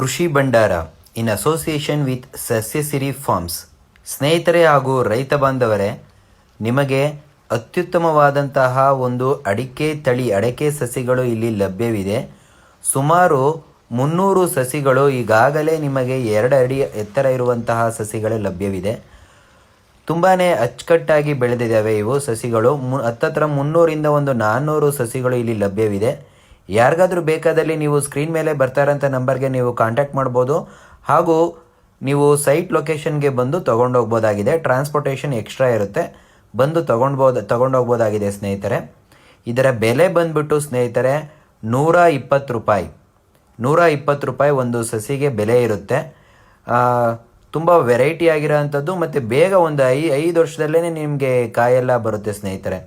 ಕೃಷಿ ಭಂಡಾರ ಇನ್ association with ಸಸ್ಯಸಿರಿ forms. ಸ್ನೇಹಿತರೆ ಹಾಗೂ ರೈತ ಬಾಂಧವರೇ, ನಿಮಗೆ ಅತ್ಯುತ್ತಮವಾದಂತಹ ಒಂದು ಅಡಿಕೆ ಸಸಿಗಳು ಇಲ್ಲಿ ಲಭ್ಯವಿದೆ. ಸುಮಾರು 300 ಸಸಿಗಳು ಈಗಾಗಲೇ ನಿಮಗೆ 2 ಅಡಿ ಎತ್ತರ ಇರುವಂತಹ ಸಸಿಗಳೇ ಲಭ್ಯವಿದೆ. ತುಂಬಾ ಅಚ್ಚುಕಟ್ಟಾಗಿ ಬೆಳೆದಿದ್ದಾವೆ ಇವು ಸಸಿಗಳು. ಹತ್ತತ್ರ 300ರಿಂದ 400 ಸಸಿಗಳು ಇಲ್ಲಿ ಲಭ್ಯವಿದೆ. ಯಾರಿಗಾದ್ರೂ ಬೇಕಾದಲ್ಲಿ ನೀವು ಸ್ಕ್ರೀನ್ ಮೇಲೆ ಬರ್ತಾ ಇರೋಂಥ ನಂಬರ್ಗೆ ನೀವು ಕಾಂಟ್ಯಾಕ್ಟ್ ಮಾಡ್ಬೋದು, ಹಾಗೂ ನೀವು ಸೈಟ್ ಲೊಕೇಶನ್ಗೆ ಬಂದು ತೊಗೊಂಡೋಗ್ಬೋದಾಗಿದೆ. ಟ್ರಾನ್ಸ್ಪೋರ್ಟೇಷನ್ ಎಕ್ಸ್ಟ್ರಾ ಇರುತ್ತೆ, ಬಂದು ತೊಗೊಂಡೋಗ್ಬೋದಾಗಿದೆ ಸ್ನೇಹಿತರೆ. ಇದರ ಬೆಲೆ ಬಂದ್ಬಿಟ್ಟು ಸ್ನೇಹಿತರೆ 120 ರೂಪಾಯಿ. 120 ರೂಪಾಯಿ ಒಂದು ಸಸಿಗೆ ಬೆಲೆ ಇರುತ್ತೆ. ತುಂಬ ವೆರೈಟಿ ಆಗಿರೋವಂಥದ್ದು ಮತ್ತು ಬೇಗ ಒಂದು 5 ವರ್ಷದಲ್ಲೇ ನಿಮಗೆ ಕಾಯೆಲ್ಲ ಬರುತ್ತೆ ಸ್ನೇಹಿತರೆ.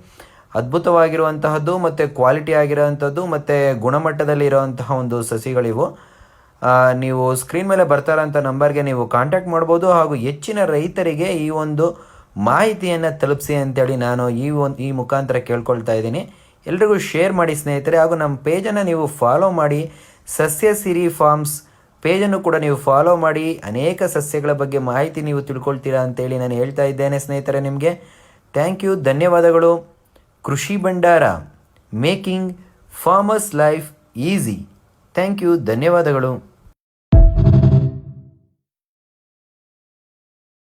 ಅದ್ಭುತವಾಗಿರುವಂತಹದ್ದು ಮತ್ತು ಕ್ವಾಲಿಟಿ ಆಗಿರೋವಂಥದ್ದು ಮತ್ತು ಗುಣಮಟ್ಟದಲ್ಲಿ ಇರೋವಂತಹ ಒಂದು ಸಸಿಗಳಿವು. ನೀವು ಸ್ಕ್ರೀನ್ ಮೇಲೆ ಬರ್ತಾ ಇರೋಂಥ ನಂಬರ್ಗೆ ನೀವು ಕಾಂಟ್ಯಾಕ್ಟ್ ಮಾಡ್ಬೋದು, ಹಾಗೂ ಹೆಚ್ಚಿನ ರೈತರಿಗೆ ಈ ಒಂದು ಮಾಹಿತಿಯನ್ನು ತಲುಪಿಸಿ ಅಂತೇಳಿ ನಾನು ಈ ಮುಖಾಂತರ ಕೇಳ್ಕೊಳ್ತಾ ಇದ್ದೀನಿ. ಎಲ್ರಿಗೂ ಶೇರ್ ಮಾಡಿ ಸ್ನೇಹಿತರೆ, ಹಾಗೂ ನಮ್ಮ ಪೇಜನ್ನು ನೀವು ಫಾಲೋ ಮಾಡಿ. ಸಸ್ಯಸಿರಿ ಫಾರ್ಮ್ಸ್ ಪೇಜನ್ನು ಕೂಡ ನೀವು ಫಾಲೋ ಮಾಡಿ. ಅನೇಕ ಸಸ್ಯಗಳ ಬಗ್ಗೆ ಮಾಹಿತಿ ನೀವು ತಿಳ್ಕೊಳ್ತೀರಾ ಅಂತೇಳಿ ನಾನು ಹೇಳ್ತಾ ಇದ್ದೇನೆ ಸ್ನೇಹಿತರೆ. ನಿಮಗೆ ಥ್ಯಾಂಕ್ ಯು, ಧನ್ಯವಾದಗಳು. Krishi Bhandara, making farmers life easy. Thank you, ಧನ್ಯವಾದಗಳು.